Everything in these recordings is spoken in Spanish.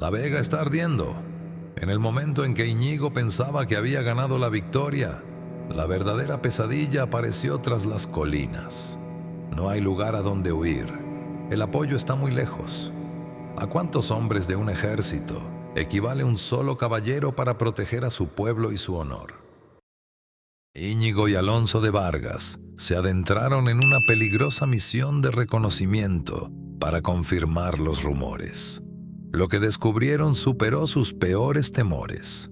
La vega está ardiendo. En el momento en que Íñigo pensaba que había ganado la victoria, la verdadera pesadilla apareció tras las colinas. No hay lugar a donde huir. El apoyo está muy lejos. ¿A cuántos hombres de un ejército equivale un solo caballero para proteger a su pueblo y su honor? Íñigo y Alonso de Vargas se adentraron en una peligrosa misión de reconocimiento para confirmar los rumores. Lo que descubrieron superó sus peores temores.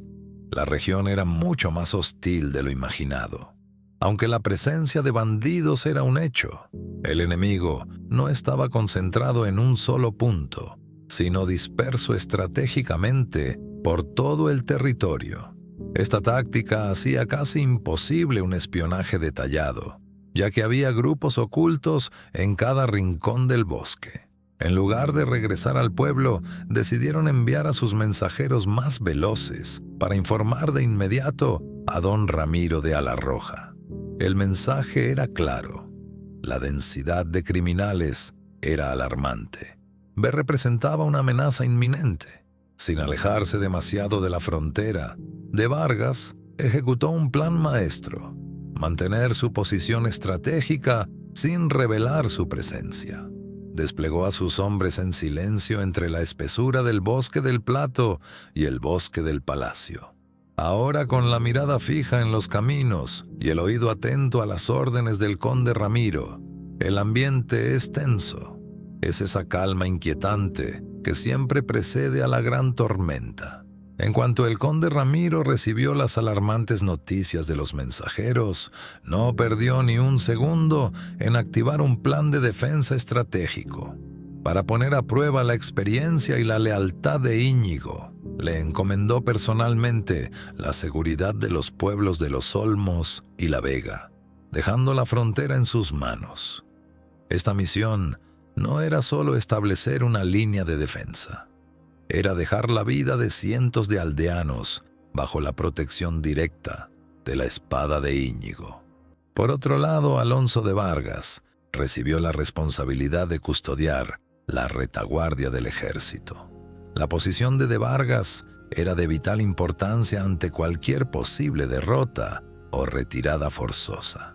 La región era mucho más hostil de lo imaginado. Aunque la presencia de bandidos era un hecho, el enemigo no estaba concentrado en un solo punto, sino disperso estratégicamente por todo el territorio. Esta táctica hacía casi imposible un espionaje detallado, ya que había grupos ocultos en cada rincón del bosque. En lugar de regresar al pueblo, decidieron enviar a sus mensajeros más veloces para informar de inmediato a don Ramiro de Alarroja. El mensaje era claro. La densidad de criminales era alarmante. B representaba una amenaza inminente. Sin alejarse demasiado de la frontera, de Vargas ejecutó un plan maestro: mantener su posición estratégica sin revelar su presencia. Desplegó a sus hombres en silencio entre la espesura del bosque del Plato y el bosque del Palacio. Ahora, con la mirada fija en los caminos y el oído atento a las órdenes del conde Ramiro, el ambiente es tenso. Es esa calma inquietante que siempre precede a la gran tormenta. En cuanto el conde Ramiro recibió las alarmantes noticias de los mensajeros, no perdió ni un segundo en activar un plan de defensa estratégico. Para poner a prueba la experiencia y la lealtad de Íñigo, le encomendó personalmente la seguridad de los pueblos de los Olmos y La Vega, dejando la frontera en sus manos. Esta misión no era solo establecer una línea de defensa. Era dejar la vida de cientos de aldeanos bajo la protección directa de la espada de Íñigo. Por otro lado, Alonso de Vargas recibió la responsabilidad de custodiar la retaguardia del ejército. La posición de Vargas era de vital importancia ante cualquier posible derrota o retirada forzosa.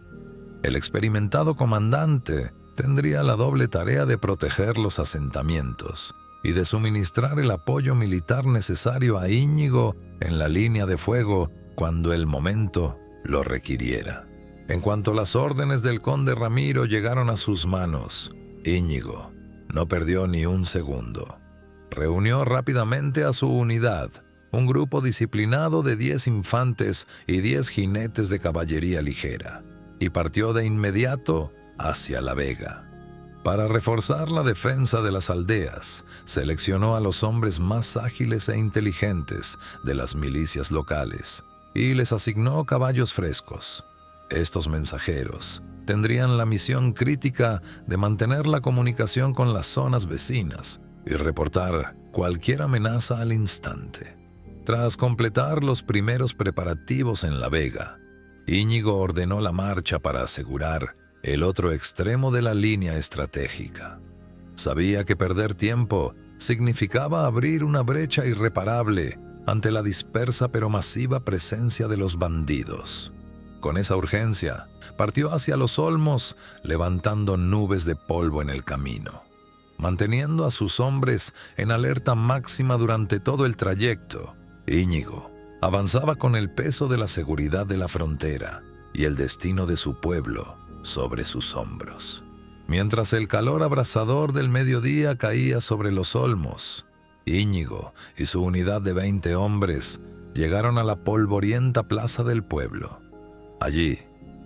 El experimentado comandante tendría la doble tarea de proteger los asentamientos y de suministrar el apoyo militar necesario a Íñigo en la línea de fuego cuando el momento lo requiriera. En cuanto las órdenes del conde Ramiro llegaron a sus manos, Íñigo no perdió ni un segundo. Reunió rápidamente a su unidad, un grupo disciplinado de 10 infantes y 10 jinetes de caballería ligera, y partió de inmediato hacia La Vega. Para reforzar la defensa de las aldeas, seleccionó a los hombres más ágiles e inteligentes de las milicias locales y les asignó caballos frescos. Estos mensajeros tendrían la misión crítica de mantener la comunicación con las zonas vecinas y reportar cualquier amenaza al instante. Tras completar los primeros preparativos en La Vega, Íñigo ordenó la marcha para asegurar el otro extremo de la línea estratégica. Sabía que perder tiempo significaba abrir una brecha irreparable ante la dispersa pero masiva presencia de los bandidos. Con esa urgencia, partió hacia los Olmos, levantando nubes de polvo en el camino. Manteniendo a sus hombres en alerta máxima durante todo el trayecto, Íñigo avanzaba con el peso de la seguridad de la frontera y el destino de su pueblo sobre sus hombros. Mientras el calor abrasador del mediodía caía sobre los Olmos, Íñigo y su unidad de 20 hombres llegaron a la polvorienta plaza del pueblo. Allí,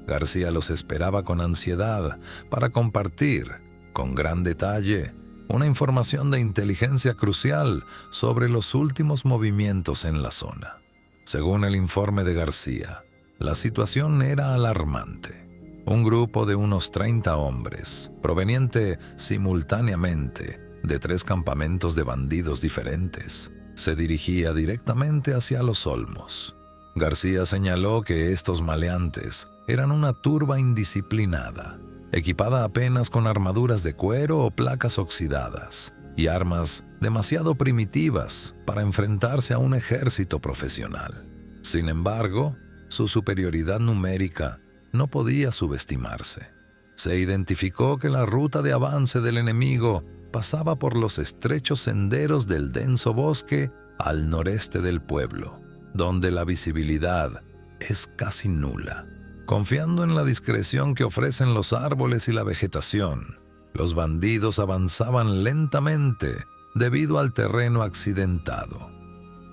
García los esperaba con ansiedad para compartir, con gran detalle, una información de inteligencia crucial sobre los últimos movimientos en la zona. Según el informe de García, la situación era alarmante. Un grupo de unos 30 hombres, proveniente simultáneamente de 3 campamentos de bandidos diferentes, se dirigía directamente hacia los Olmos. García señaló que estos maleantes eran una turba indisciplinada, equipada apenas con armaduras de cuero o placas oxidadas y armas demasiado primitivas para enfrentarse a un ejército profesional. Sin embargo, su superioridad numérica no podía subestimarse. Se identificó que la ruta de avance del enemigo pasaba por los estrechos senderos del denso bosque al noreste del pueblo, donde la visibilidad es casi nula. Confiando en la discreción que ofrecen los árboles y la vegetación, los bandidos avanzaban lentamente debido al terreno accidentado.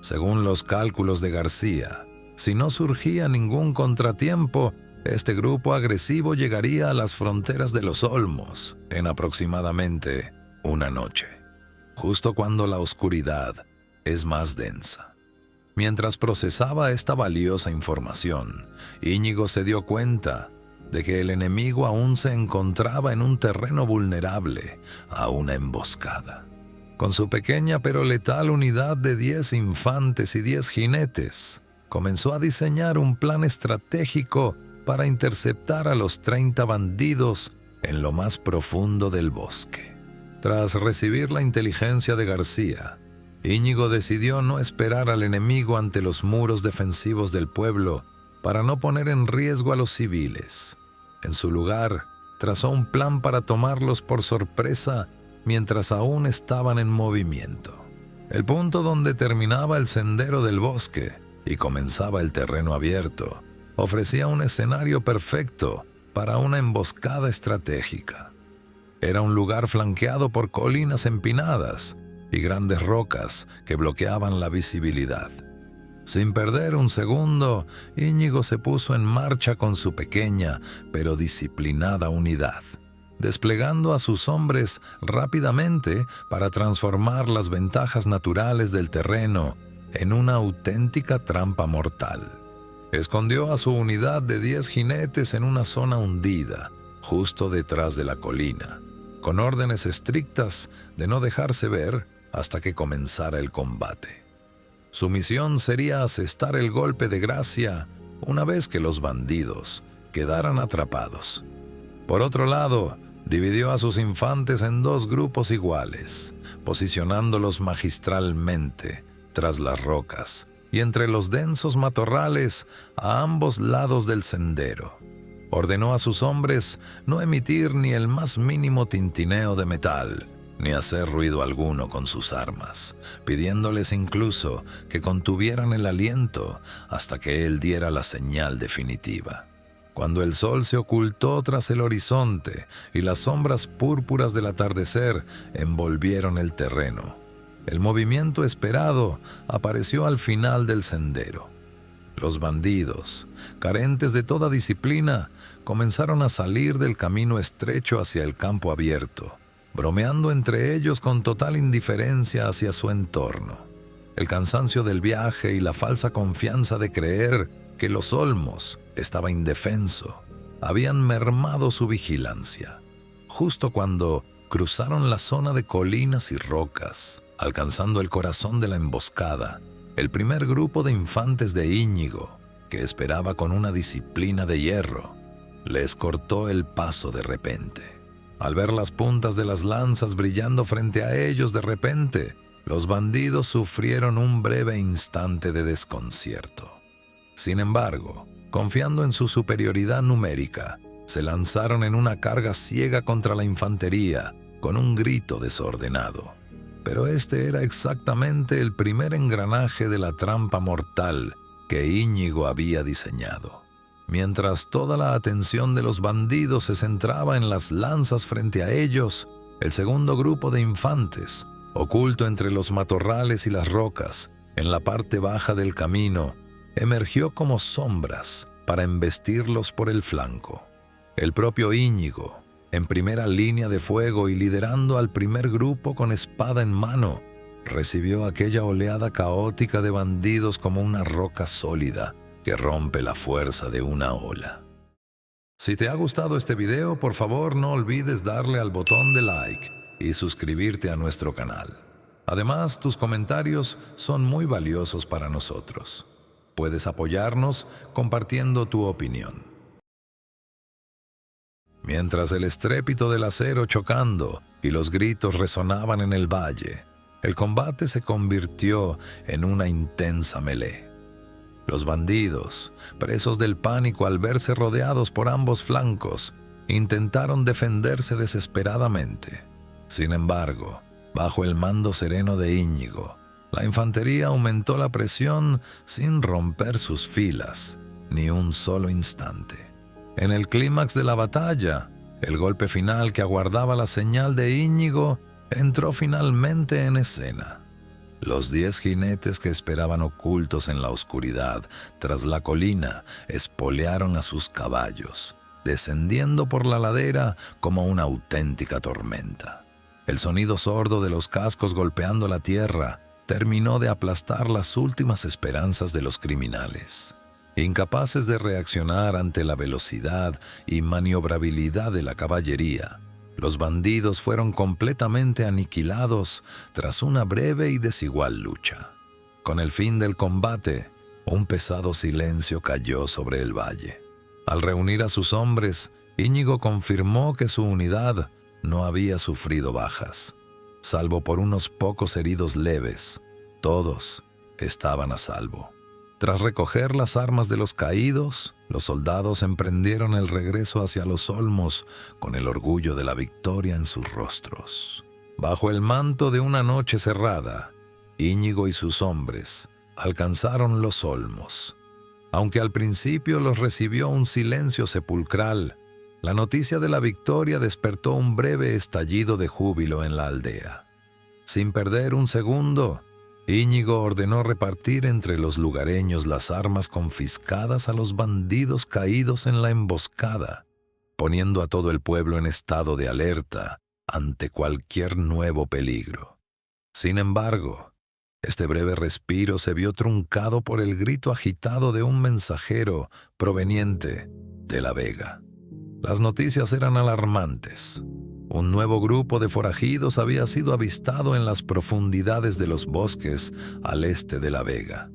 Según los cálculos de García, si no surgía ningún contratiempo, este grupo agresivo llegaría a las fronteras de los Olmos en aproximadamente una noche, justo cuando la oscuridad es más densa. Mientras procesaba esta valiosa información, Íñigo se dio cuenta de que el enemigo aún se encontraba en un terreno vulnerable a una emboscada. Con su pequeña pero letal unidad de 10 infantes y 10 jinetes, comenzó a diseñar un plan estratégico para interceptar a los 30 bandidos en lo más profundo del bosque. Tras recibir la inteligencia de García, Íñigo decidió no esperar al enemigo ante los muros defensivos del pueblo para no poner en riesgo a los civiles. En su lugar, trazó un plan para tomarlos por sorpresa mientras aún estaban en movimiento. El punto donde terminaba el sendero del bosque y comenzaba el terreno abierto ofrecía un escenario perfecto para una emboscada estratégica. Era un lugar flanqueado por colinas empinadas y grandes rocas que bloqueaban la visibilidad. Sin perder un segundo, Íñigo se puso en marcha con su pequeña pero disciplinada unidad, desplegando a sus hombres rápidamente para transformar las ventajas naturales del terreno en una auténtica trampa mortal. Escondió a su unidad de 10 jinetes en una zona hundida, justo detrás de la colina, con órdenes estrictas de no dejarse ver hasta que comenzara el combate. Su misión sería asestar el golpe de gracia una vez que los bandidos quedaran atrapados. Por otro lado, dividió a sus infantes en 2 grupos iguales, posicionándolos magistralmente tras las rocas y entre los densos matorrales a ambos lados del sendero. Ordenó a sus hombres no emitir ni el más mínimo tintineo de metal, ni hacer ruido alguno con sus armas, pidiéndoles incluso que contuvieran el aliento hasta que él diera la señal definitiva. Cuando el sol se ocultó tras el horizonte y las sombras púrpuras del atardecer envolvieron el terreno, el movimiento esperado apareció al final del sendero. Los bandidos, carentes de toda disciplina, comenzaron a salir del camino estrecho hacia el campo abierto, bromeando entre ellos con total indiferencia hacia su entorno. El cansancio del viaje y la falsa confianza de creer que los Olmos estaba indefenso habían mermado su vigilancia. Justo cuando cruzaron la zona de colinas y rocas, alcanzando el corazón de la emboscada, el primer grupo de infantes de Íñigo, que esperaba con una disciplina de hierro, les cortó el paso de repente. Al ver las puntas de las lanzas brillando frente a ellos de repente, los bandidos sufrieron un breve instante de desconcierto. Sin embargo, confiando en su superioridad numérica, se lanzaron en una carga ciega contra la infantería con un grito desordenado. Pero este era exactamente el primer engranaje de la trampa mortal que Íñigo había diseñado. Mientras toda la atención de los bandidos se centraba en las lanzas frente a ellos, el segundo grupo de infantes, oculto entre los matorrales y las rocas, en la parte baja del camino, emergió como sombras para embestirlos por el flanco. El propio Íñigo, en primera línea de fuego y liderando al primer grupo con espada en mano, recibió aquella oleada caótica de bandidos como una roca sólida que rompe la fuerza de una ola. Si te ha gustado este video, por favor no olvides darle al botón de like y suscribirte a nuestro canal. Además, tus comentarios son muy valiosos para nosotros. Puedes apoyarnos compartiendo tu opinión. Mientras el estrépito del acero chocando y los gritos resonaban en el valle, El combate se convirtió en una intensa melee. Los bandidos, presos del pánico al verse rodeados por ambos flancos, intentaron defenderse desesperadamente. Sin embargo, bajo el mando sereno de Íñigo, la infantería aumentó la presión sin romper sus filas ni un solo instante. En el clímax de la batalla, el golpe final que aguardaba la señal de Íñigo entró finalmente en escena. Los 10 jinetes que esperaban ocultos en la oscuridad tras la colina espolearon a sus caballos, descendiendo por la ladera como una auténtica tormenta. El sonido sordo de los cascos golpeando la tierra terminó de aplastar las últimas esperanzas de los criminales. Incapaces de reaccionar ante la velocidad y maniobrabilidad de la caballería, los bandidos fueron completamente aniquilados tras una breve y desigual lucha. Con el fin del combate, un pesado silencio cayó sobre el valle. Al reunir a sus hombres, Íñigo confirmó que su unidad no había sufrido bajas. Salvo por unos pocos heridos leves, todos estaban a salvo. Tras recoger las armas de los caídos, los soldados emprendieron el regreso hacia los olmos con el orgullo de la victoria en sus rostros. Bajo el manto de una noche cerrada, Íñigo y sus hombres alcanzaron los olmos. Aunque al principio los recibió un silencio sepulcral, la noticia de la victoria despertó un breve estallido de júbilo en la aldea. Sin perder un segundo, Íñigo ordenó repartir entre los lugareños las armas confiscadas a los bandidos caídos en la emboscada, poniendo a todo el pueblo en estado de alerta ante cualquier nuevo peligro. Sin embargo, este breve respiro se vio truncado por el grito agitado de un mensajero proveniente de La Vega. Las noticias eran alarmantes. Un nuevo grupo de forajidos había sido avistado en las profundidades de los bosques al este de La Vega.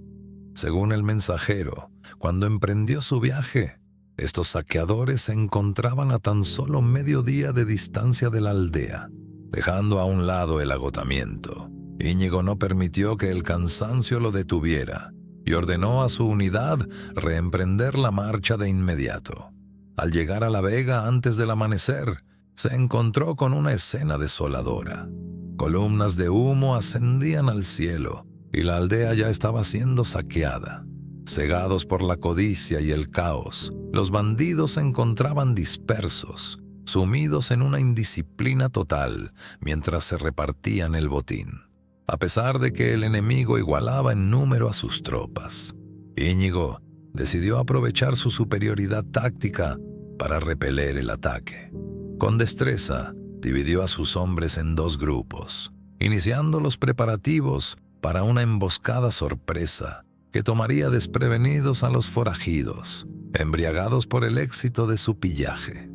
Según el mensajero, cuando emprendió su viaje, estos saqueadores se encontraban a tan solo medio día de distancia de la aldea. Dejando a un lado el agotamiento, Íñigo no permitió que el cansancio lo detuviera y ordenó a su unidad reemprender la marcha de inmediato. Al llegar a La Vega antes del amanecer, se encontró con una escena desoladora. Columnas de humo ascendían al cielo y la aldea ya estaba siendo saqueada. Cegados por la codicia y el caos, los bandidos se encontraban dispersos, sumidos en una indisciplina total mientras se repartían el botín. A pesar de que el enemigo igualaba en número a sus tropas, Íñigo decidió aprovechar su superioridad táctica para repeler el ataque. Con destreza, dividió a sus hombres en 2 grupos, iniciando los preparativos para una emboscada sorpresa que tomaría desprevenidos a los forajidos, embriagados por el éxito de su pillaje.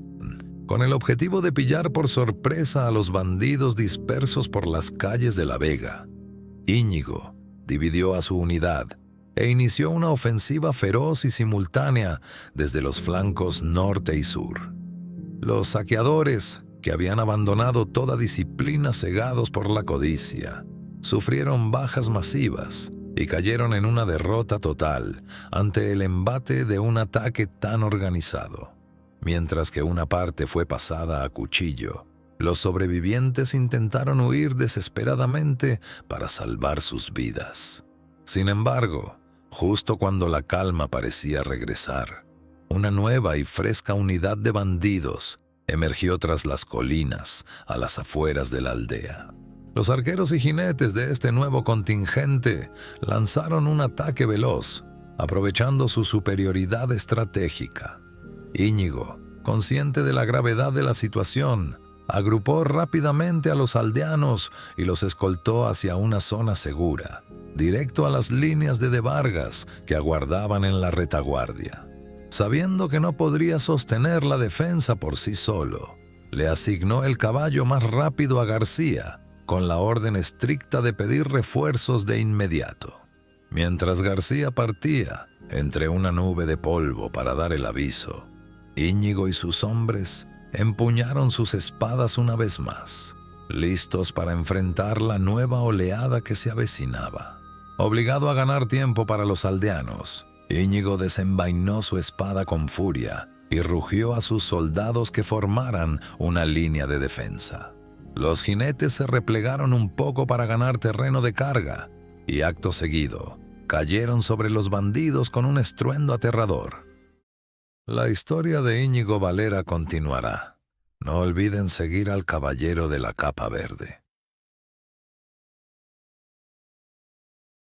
Con el objetivo de pillar por sorpresa a los bandidos dispersos por las calles de La Vega, Íñigo dividió a su unidad e inició una ofensiva feroz y simultánea desde los flancos norte y sur. Los saqueadores, que habían abandonado toda disciplina cegados por la codicia, sufrieron bajas masivas y cayeron en una derrota total ante el embate de un ataque tan organizado. Mientras que una parte fue pasada a cuchillo, los sobrevivientes intentaron huir desesperadamente para salvar sus vidas. Sin embargo, justo cuando la calma parecía regresar, una nueva y fresca unidad de bandidos emergió tras las colinas a las afueras de la aldea. Los arqueros y jinetes de este nuevo contingente lanzaron un ataque veloz, aprovechando su superioridad estratégica. Íñigo, consciente de la gravedad de la situación, agrupó rápidamente a los aldeanos y los escoltó hacia una zona segura, directo a las líneas de Vargas que aguardaban en la retaguardia. Sabiendo que no podría sostener la defensa por sí solo, le asignó el caballo más rápido a García, con la orden estricta de pedir refuerzos de inmediato. Mientras García partía entre una nube de polvo para dar el aviso, Íñigo y sus hombres empuñaron sus espadas una vez más. listos para enfrentar la nueva oleada que se avecinaba. Obligado a ganar tiempo para los aldeanos, Íñigo desenvainó su espada con furia y rugió a sus soldados que formaran una línea de defensa. Los jinetes se replegaron un poco para ganar terreno de carga y acto seguido cayeron sobre los bandidos con un estruendo aterrador. La historia de Íñigo Valera continuará. No olviden seguir al Caballero de la Capa Verde.